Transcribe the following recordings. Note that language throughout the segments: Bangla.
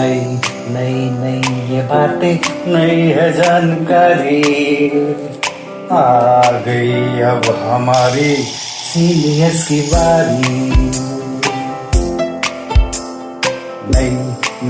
नई नई नई ये बातें नई है जानकारी, आ गई अब हमारी सीनियर्स की बारी। नई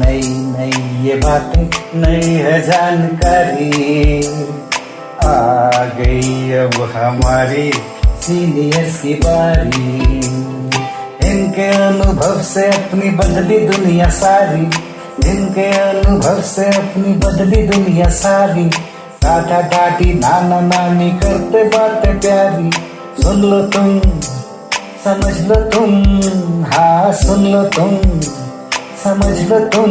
नई नई ये बातें नई है जानकारी, आ गई अब हमारी सीनियर्स की बारी। इनके अनुभव से अपनी बदली दुनिया सारी, इनके अनुभव से अपनी बदली दुनिया सारी। टाटा टाटी नाना नानी करते बातें प्यारी, सुन लो तुम समझ लो तुम, हाँ सुन लो तुम समझ लो तुम,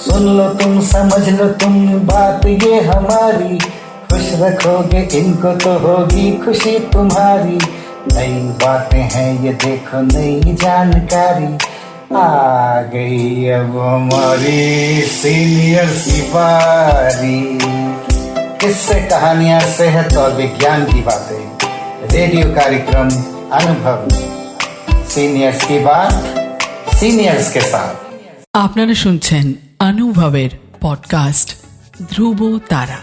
सुन लो तुम समझ लो तुम, बात ये हमारी। खुश रखोगे इनको तो होगी खुशी तुम्हारी। नई बातें हैं ये देखो नई जानकारी, आ गई अब हमारी सीनियर्स की बारी। किस्से कहानियां सेहत और विज्ञान की बातें, रेडियो कार्यक्रम अनुभव में सीनियर्स की बात सीनियर्स के साथ। আপনারা শুনছেন অনুভবের পডকাস্ট ধ্রুব তারা।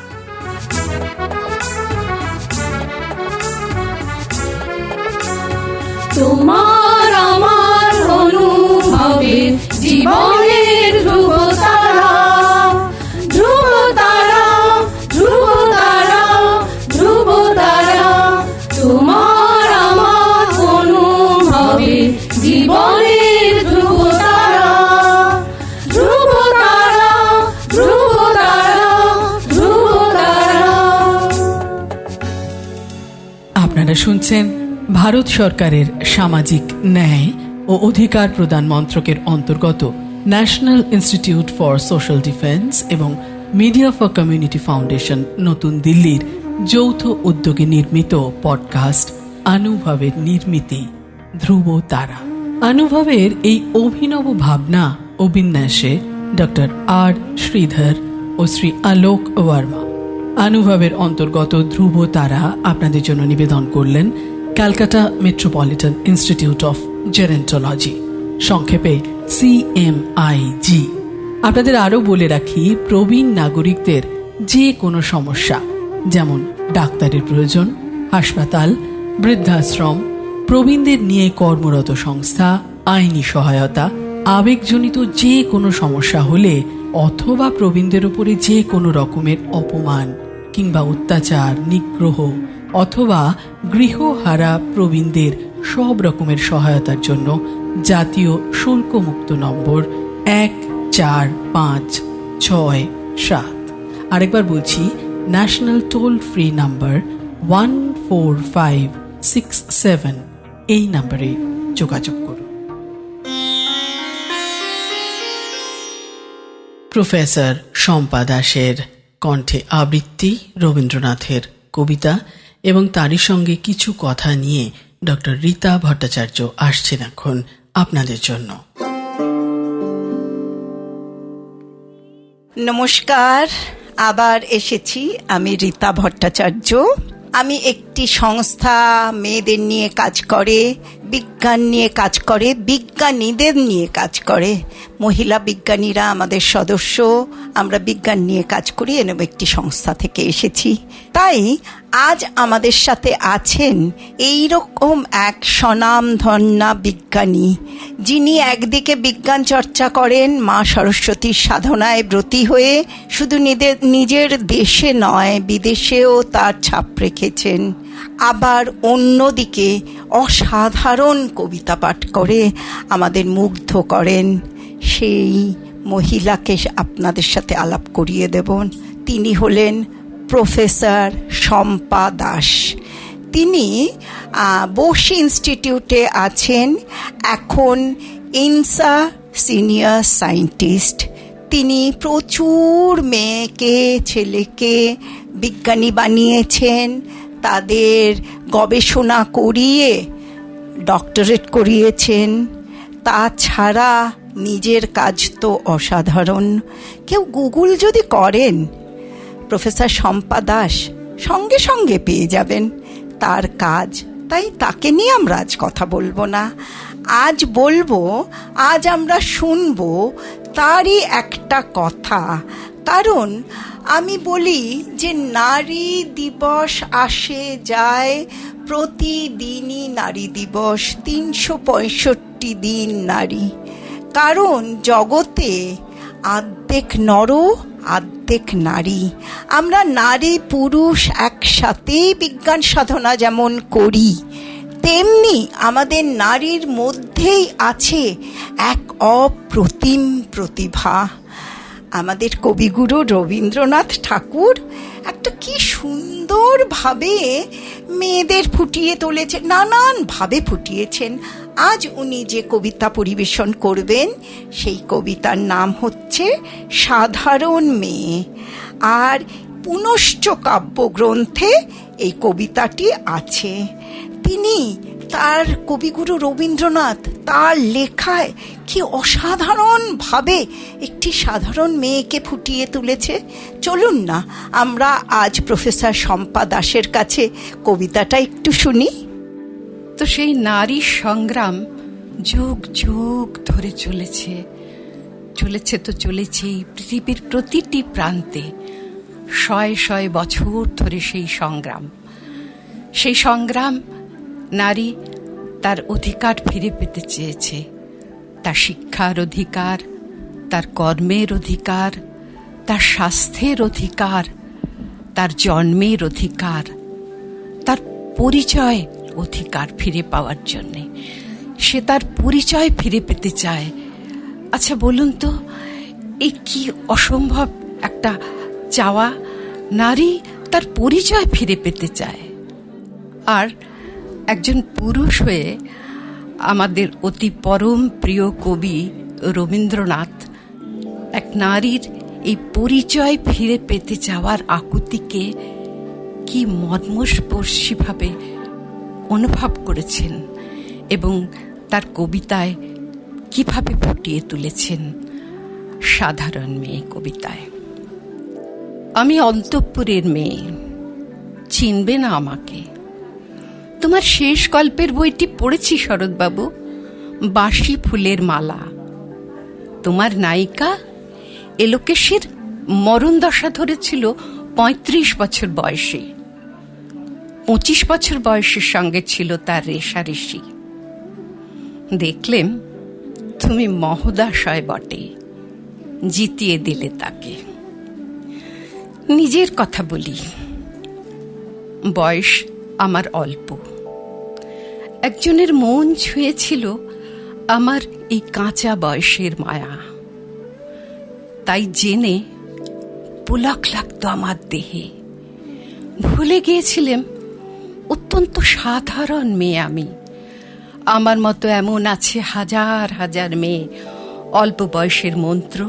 তোমার আমার অনুভবের জীবনের ধ্রুব তারা, ধ্রুব তারা, ধ্রুব তারা, ধ্রুব তারা। তোমার আমার অনুভবের জীবনের ধ্রুব তারা, ধ্রুব তারা, ধ্রুব তারা, ধ্রুব তারা। আপনারা শুনছেন ভারত সরকারের সামাজিক ন্যায় ও অধিকার প্রদান মন্ত্রকের অন্তর্গত national institute for social defence এবং মিডিয়া ফর কমিউনিটি ফাউন্ডেশন নতুন দিল্লির যৌথ উদ্যোগে নির্মিত পডকাস্ট অনুভবের নির্মিতি ধ্রুব তারা। অনুভবের এই অভিনব ভাবনা ও বিন্যাসে ডক্টর আর শ্রীধর ও শ্রী আলোক ওয়ার্মা। অনুভবের অন্তর্গত ধ্রুব তারা আপনাদের জন্য নিবেদন করলেন Calcutta metropolitan institute of gerontology, সংক্ষেপে CMIG। আপনাদের আরও বলে রাখি, প্রবীণ নাগরিকদের যে কোনো সমস্যা, যেমন ডাক্তারের প্রয়োজন, হাসপাতাল, বৃদ্ধাশ্রম, প্রবীণদের নিয়ে কর্মরত সংস্থা, আইনি সহায়তা, আবেগজনিত যে কোনো সমস্যা হলে অথবা প্রবীণদের উপরে যে কোনো রকমের অপমান কিংবা অত্যাচার, নিগ্রহ অথবা গৃহহারা প্রবীণদের সব রকমের সহায়তার জন্য জাতীয় শুল্কমুক্ত নম্বর 145667। আরেকবার বলছি, ন্যাশনাল টোল ফ্রি নাম্বার 14567, এই নম্বরে যোগাযোগ করুন। প্রফেসর শম্পা দাসের কণ্ঠে আবৃত্তি রবীন্দ্রনাথের কবিতা এবং তারই সঙ্গে কিছু কথা নিয়ে ডক্টর রীতা ভট্টাচার্য আসছেন এখন আপনাদের জন্য। নমস্কার, আবার এসেছি আমি রীতা ভট্টাচার্য। আমি একটি সংস্থা মেয়েদের নিয়ে কাজ করে, বিজ্ঞান নিয়ে কাজ করে, বিজ্ঞানীদের নিয়ে কাজ করে। মহিলা বিজ্ঞানীরা আমাদের সদস্য, আমরা বিজ্ঞান নিয়ে কাজ করি, এরকম একটি সংস্থা থেকে এসেছি। তাই আজ আমাদের সাথে আছেন এইরকম এক স্বনামধন্যা বিজ্ঞানী, যিনি একদিকে বিজ্ঞান চর্চা করেন মা সরস্বতীর সাধনায় ব্রতী হয়ে, শুধু নিজের দেশে নয় বিদেশেও তার ছাপ রেখেছেন। আবার অন্যদিকে অসাধারণ কবিতা পাঠ করে আমাদের মুগ্ধ করেন। সেই মহিলাকে আপনাদের সাথে আলাপ করিয়ে দেব। তিনি হলেন প্রফেসর শম্পা দাস। তিনি বোস ইনস্টিটিউটে আছেন, এখন ইনসা সিনিয়র সায়েন্টিস্ট। তিনি প্রচুর মেয়েকে ছেলেকে বিজ্ঞানী বানিয়েছেন, তাদের গবেষণা করিয়ে ডক্টরেট করিয়েছেন। তাছাড়া নিজের কাজ তো অসাধারণ। কেউ গুগল যদি করেন প্রফেসর শম্পা দাস, সঙ্গে সঙ্গে পেয়ে যাবেন তার কাজ। তাই তাকে নিয়ে আমরা আজ কথা বলবো না, আজ বলবো, আজ আমরা শুনবো তারই একটা কথা। কারণ আমি বলি যে নারী দিবস আসে যায়, প্রতিদিনই নারী দিবস, 365 দিন নারী। কারণ জগতে আর্ধেক নর আর্ধেক নারী। আমরা নারী পুরুষ একসাথেই বিজ্ঞান সাধনা যেমন করি, তেমনি আমাদের নারীর মধ্যেই আছে এক অপ্রতিম প্রতিভা। আমাদের কবিগুরু রবীন্দ্রনাথ ঠাকুর একটা কি সুন্দরভাবে মেয়েদের ফুটিয়ে তুলেছেন, নানানভাবে ফুটিয়েছেন। আজ উনি যে কবিতা পরিবেশন করবেন সেই কবিতার নাম হচ্ছে সাধারণ মেয়ে। আর পুনশ্চ কাব্যগ্রন্থে এই কবিতাটি আছে। তিনি তার কবিগুরু রবীন্দ্রনাথ তার লেখায় কি অসাধারণভাবে একটি সাধারণ মেয়েকে ফুটিয়ে তুলেছে। চলুন না আমরা আজ প্রফেসর শম্পা দাসের কাছে কবিতাটা একটু শুনি। তো সেই নারী সংগ্রাম যুগ যুগ ধরে চলেছে তো চলেছেই পৃথিবীর প্রতিটি প্রান্তে। শয়ে শয়ে বছর ধরে সেই সংগ্রাম নারী তার অধিকার ফিরে পেতে চেয়েছে। তার শিক্ষার অধিকার, তার কর্মের অধিকার, তার স্বাস্থ্যের অধিকার, তার জন্মের অধিকার, তার পরিচয় অধিকার ফিরে পাওয়ার জন্যে সে তার পরিচয় ফিরে পেতে চায়। আচ্ছা বলুন তো, এই কি অসম্ভব একটা চাওয়া! নারী তার পরিচয় ফিরে পেতে চায়। আর একজন পুরুষ হয়ে আমাদের অতি পরম প্রিয় কবি রবীন্দ্রনাথ এক নারীর এই পরিচয় ফিরে পেতে চাওয়ার আকুতিকে কি মর্মস্পর্শীভাবে অনুভব করেছেন এবং তার কবিতায় কিভাবে ফুটিয়ে তুলেছেন। সাধারণ মেয়ে কবিতায়, আমি অন্তঃপুরের মেয়ে, চিনবে না আমাকে। তোমার শেষ গল্পের বইটি পড়েছি শরৎবাবু, বাঁশি ফুলের মালা। তোমার নায়িকা এলোকেশের মরণ দশা ধরেছিল 35 বছর বয়সে। 25 বছর বয়সের সঙ্গে ছিল তার রেশারেশি। দেখলেম তুমি মহোদশয় বটে, জিতিয়ে দিলে তাকে। নিজের কথা বলি, বয়স আমার অল্প। একজনের মন ছুঁয়েছিল আমার এই কাঁচা বয়সের মায়া। তাই জেনে পুলক লাগতো আমার দেহে। ভুলে গিয়েছিলাম অত্যন্ত সাধারণ মেয়ে আমি। আমার মতো এমন আছে হাজার হাজার মেয়ে, অল্প বয়সের মন্ত্র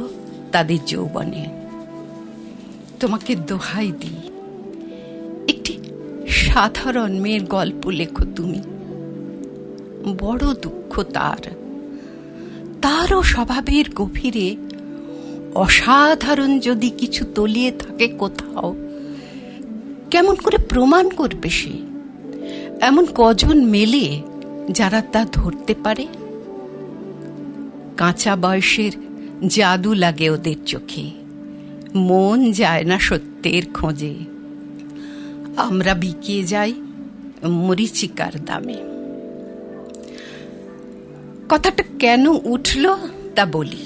তাদের যৌবনে। তোমাকে দোহাই দিই, একটি সাধারণ মেয়ের গল্প লেখো তুমি। বড় দুঃখ তারও স্বভাবের গভীরে অসাধারণ যদি কিছু তলিয়ে থাকে কোথাও, কেমন করে প্রমাণ করবে সে? এমন কজন মেলে যারা তা ধরতে পারে? কাঁচা বয়সের জাদু লাগে ওদের চোখে, মন যায় না সত্যের খোঁজে। আমরা বিকিয়ে যাই মরীচিকার দামে। কথাটা কেন উঠল তা বলি।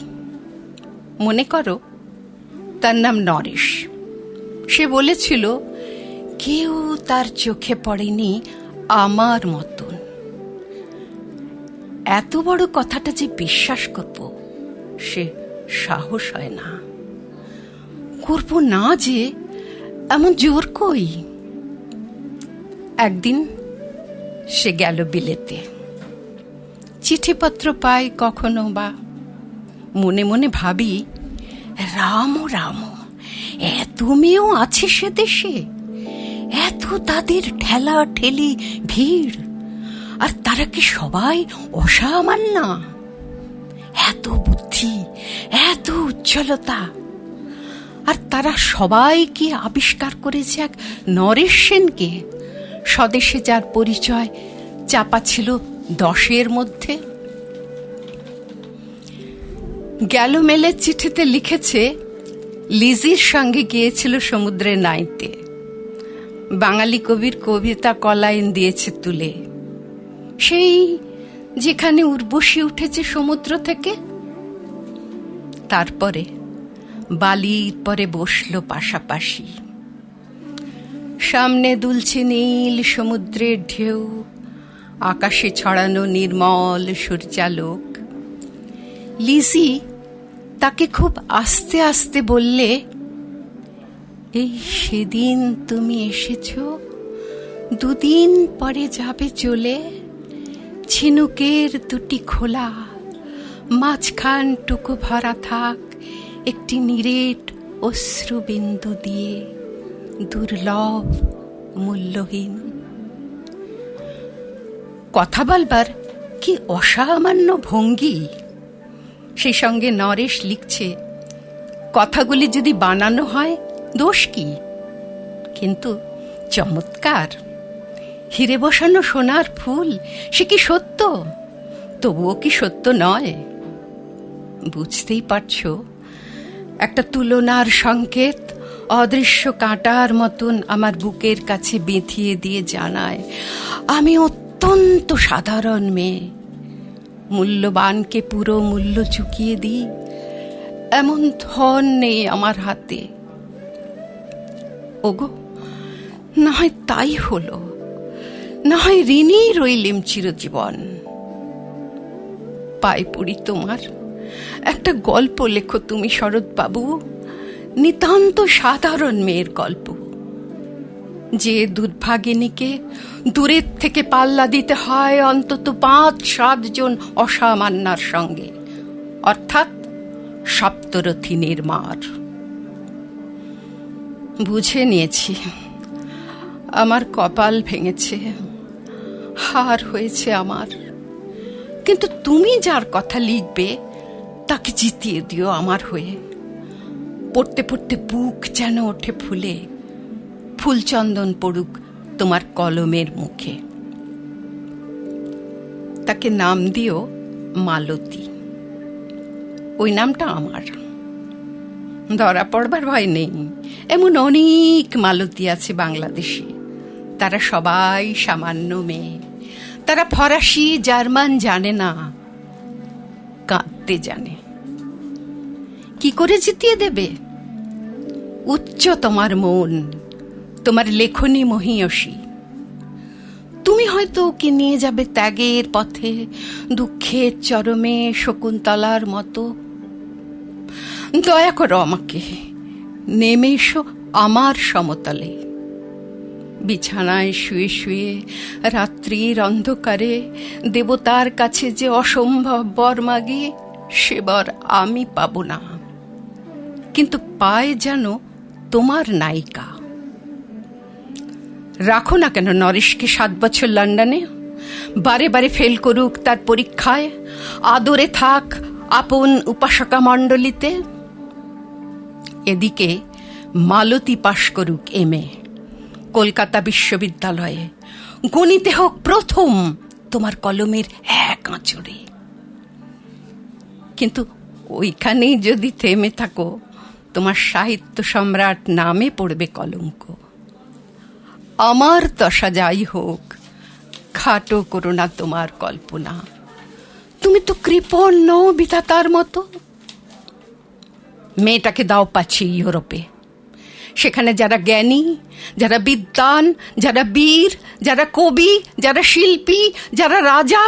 মনে করো, তার নাম নরেশ। সে বলেছিল, কেউ তার চোখে পড়েনি আমার মতন। এত বড় কথাটা যে বিশ্বাস করব সে সাহস হয় না। করব না যে এমন জোর কই। একদিন সে গেল বিলেতে। চিঠিপত্র পাই কখনো বা। মনে মনে ভাবি, রাম রাম, এত মেয়েও আছে সে দেশে, এত তাদের ঠেলা ঠেলি ভিড়, আর তারা কি সবাই অসামান্য? এত বুদ্ধি, এত উজ্জ্বলতা, আর তারা সবাই কি আবিষ্কার করেছে এক নরেশ সেনকে, স্বদেশে যার পরিচয় চাপা ছিল 10 মধ্যে। গেল মেলের চিঠিতে লিখেছে লিজির সঙ্গে গিয়েছিল সমুদ্রে নাইতে, বাঙালি কবির কবিতা কলাইন দিয়েছে তুলে, সেই যেখানে উর্বশী উঠেছে সমুদ্র থেকে। তারপরে বালির পরে বসলো পাশাপাশি, সামনে দুলছে নীল সমুদ্রের ঢেউ, আকাশে ছড়ানো নির্মল সূর্যালোক। লিজি তাকে খুব আস্তে আস্তে বললে, এই সেদিন তুমি এসেছ, দুদিন পরে যাবে চলে, ঝিনুকের দুটি খোলা, মাঝখান টুকু ভরা থাক একটি নিরেট অশ্রুবিন্দু দিয়ে, দুর্লভ মূল্যহীন। কথা বলবার কি অসামান্য ভঙ্গি। সেই সঙ্গে নরেশ লিখছে, কথাগুলি যদি বানানো হয় দোষ কি, কিন্তু চমৎকার। হিরে বসানো সোনার ফুল, সে কি সত্য? তবুও কি সত্য নয়? বুঝতেই পারছ, একটা তুলনার সংকেত অদৃশ্য কাঁটার মতন আমার বুকের কাছে বেঁধিয়ে দিয়ে জানায়, আমি অত্যন্ত সাধারণ মেয়ে, মূল্যবানকে পুরো মূল্য চুকিয়ে দিই এমন ধন নেই আমার হাতে। ওগো, না হয় তাই হলো, না হয় ঋণী রইলেম চিরজীবন। পায়ে পড়ি তোমার, একটা গল্প লেখো তুমি শরৎবাবু, নিতান্ত সাধারণ মেয়ের গল্প, যে দুর্ভাগিনীকে দূরের থেকে পাল্লা দিতে হয় অন্তত 5-7 জন অসামান্যার সঙ্গে, অর্থাৎ সপ্তরথী নির্মার। বুঝে নিয়েছি আমার কপাল ভেঙেছে, হার হয়েছে আমার, কিন্তু তুমি যার কথা লিখবে তাকে জিতিয়ে দিও আমার হয়ে। পড়তে পড়তে বুক যেন ওঠে ফুলে, ফুলচন্দন পড়ুক তোমার কলমের মুখে। তাকে নাম দিও মালতী, ওই নামটা আমার। ধরা পড়বার ভয় নেই, এমন অনেক মালতী আছে বাংলাদেশে, তারা সবাই সামান্য মেয়ে, তারা ফরাসি জার্মান জানে না, কাঁদতে জানে। কি করে জিতিয়ে দেবে? উচ্চ তোমার মন, তোমার লেখনী মহীয়সী। তুমি হয়তো ওকে নিয়ে যাবে ত্যাগের পথে, দুঃখের চরমে শকুন্তলার মতো। দয়া করো আমাকে, নেমে এসো আমার সমতলে। বিছানায় শুয়ে শুয়ে রাত্রির অন্ধকারে দেবতার কাছে যে অসম্ভব বর মাগি, সে বর আমি পাব না, কিন্তু পায় যেন তোমার নায়িকা। রাখো না কেন নরেশকে 7 বছর লন্ডনে, বারে বারে ফেল করুক তার পরীক্ষায়, আদরে থাক আপন উপাসকা মণ্ডলীতে। এদিকে মালতী পাশ করুক MA কলকাতা বিশ্ববিদ্যালয়ে, গণিতে হোক প্রথম তোমার কলমের এক আঁচড়ে। কিন্তু ওইখানেই যদি থেমে থাকো, তোমার সাহিত্য সম্রাট নামে পড়বে কলঙ্ক। আমার দশা যাই হোক, খাটো করো না তোমার কল্পনা। তুমি তো কৃপণ নও বিধাতার মতো। মেয়েটাকে দাও পাচ্ছি ইউরোপে, সেখানে যারা জ্ঞানী, যারা বিদ্বান, যারা বীর, যারা কবি, যারা শিল্পী, যারা রাজা,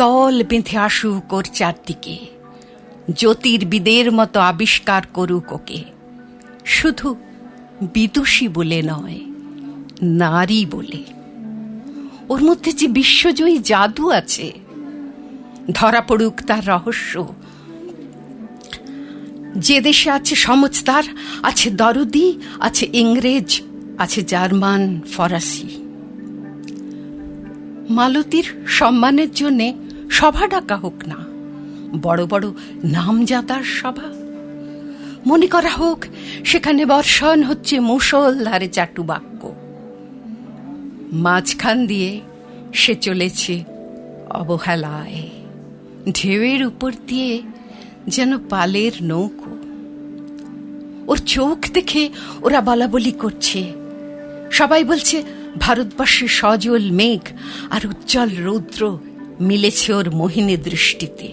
দল বেঁধে আসুক ওর চারদিকে, জ্যোতির্বিদের মতো আবিষ্কার করুক ওকে, শুধু বিদুষী বলে নয়, নারী বলে। ওর মধ্যে যে বিশ্বজয়ী জাদু আছে, ধরা পড়ুক তার রহস্য। যে দেশে আছে সমজদার, আছে দরদি, আছে ইংরেজ, আছে জার্মান, ফরাসি। মালতীর সম্মানের জন্যে সভা ডাকা হোক না, বড় বড় নামজাদার সভা। মনে করা হোক সেখানে বর্ষণ হচ্ছে মুষলধারে চাটুবাক্য। মাঝখান দিয়ে সে চলেছে অবহেলায়, ঢেউয়ের উপর দিয়ে যেন পালের নৌকো। ওর চোখ দেখে ওরা বলাবলি করছে, সবাই বলছে ভারতবর্ষের সজল মেঘ আর উজ্জ্বল রৌদ্র মিলেছে ওর মোহিনী দৃষ্টিতে।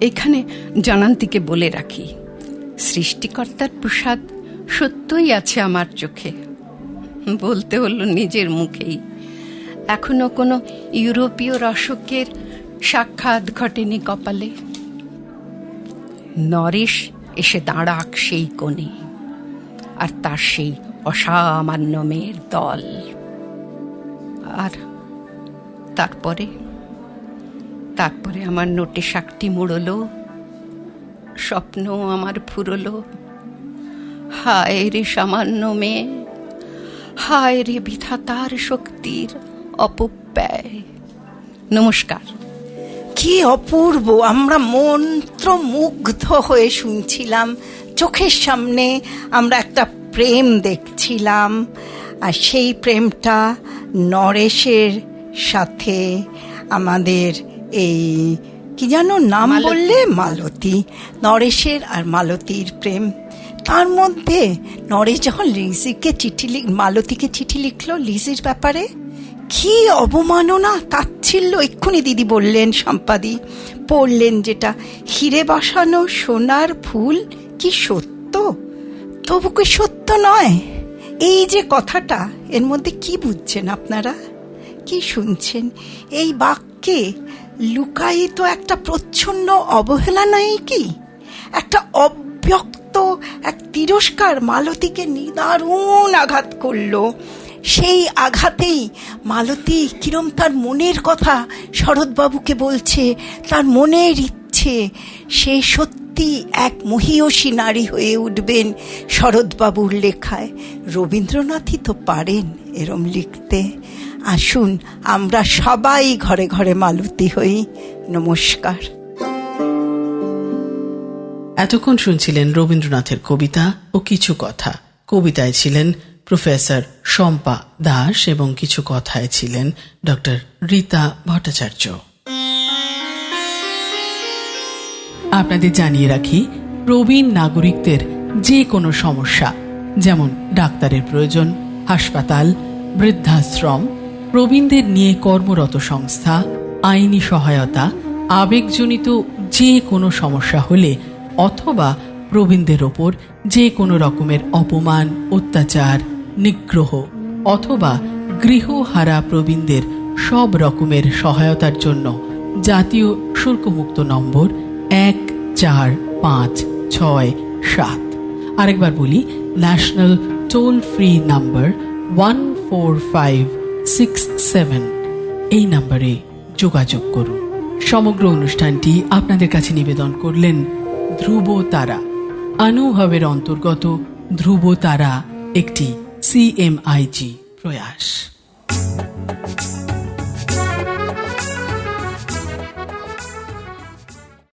এখানে জনান্তিকে বলে রাখি, সৃষ্টিকর্তার প্রসাদ সত্যই আছে আমার চোখে। বলতে হলো নিজের মুখেই। এখনো কোনো ইউরোপীয় রসকের সাক্ষাৎ ঘটেনি কপালে। নরেশ এসে দাঁড়াক সেই কোণে, আর তার সেই অসামান্য মেয়ের দল। আর তারপরে আমার নোটে শাকটি মুড়লো, স্বপ্ন আমার ফুরলো। হায় রে সামান্য মেয়ে, হায় রে বিধাতার শক্তির অপব্যয়। নমস্কার। কি অপূর্ব! আমরা মন্ত্রমুগ্ধ হয়ে শুনছিলাম, চোখের সামনে আমরা একটা প্রেম দেখছিলাম, আর সেই প্রেমটা নরেশের সাথে আমাদের এই কি জানো নাম বললে, মালতী। নরেশের আর মালতীর প্রেম। তার মধ্যে নরেশ যখন মালতীকে চিঠি লিখলো লিজির ব্যাপারে, কি অবমাননা, তাচ্ছিল্য! এক্ষুনি দিদি বললেন, সম্পাদি পড়লেন যেটা, হিরে বসানো সোনার ফুল কি সত্য, তবু কি সত্য নয়? এই যে কথাটা, এর মধ্যে কি বুঝছেন আপনারা, কি শুনছেন? এই বাক্যে লুকায়িত একটা প্রচ্ছন্ন অবহেলা নয় কি? একটা অব্যক্ত এক তিরস্কার মালতীকে নিদারুণ আঘাত করলো। সেই আঘাতেই মালতী কিরম তার মনের কথা শরৎবাবুকে বলছে, তার মনের ইচ্ছে সে সত্যি এক মহীয়সী নারী হয়ে উঠবেন শরৎবাবুর লেখায়। রবীন্দ্রনাথই তো পারেন এরম লিখতে। আসুন আমরা সবাই ঘরে ঘরে মালতী হই। নমস্কার। এতক্ষণ শুনছিলেন রবীন্দ্রনাথের কবিতা ও কিছু কথা। কবিতায় ছিলেন প্রফেসর শম্পা দাস এবং কিছু কথায় ছিলেন ডক্টর রীতা ভট্টাচার্য। আপনাদের জানিয়ে রাখি, প্রবীণ নাগরিকদের যে কোনো সমস্যা, যেমন ডাক্তারের প্রয়োজন, হাসপাতাল, বৃদ্ধাশ্রম, প্রবীণদের নিয়ে কর্মরত সংস্থা, আইনি সহায়তা, আবেগজনিত যে কোনো সমস্যা হলে, অথবা প্রবীণদের ওপর যে কোনো রকমের অপমান, অত্যাচার, নিগ্রহ অথবা গৃহহারা প্রবীণদের সব রকমের সহায়তার জন্য জাতীয় শুল্কমুক্ত নম্বর 145667। আরেকবার বলি, ন্যাশনাল টোল ফ্রি নাম্বার 14567। এই নম্বরে যোগাযোগ করুন। সমগ্র অনুষ্ঠানটি আপনাদের কাছে নিবেদন করলেন ধ্রুব তারা। অনুভবের অন্তর্গত ধ্রুব তারা একটি CMIG প্রয়াস।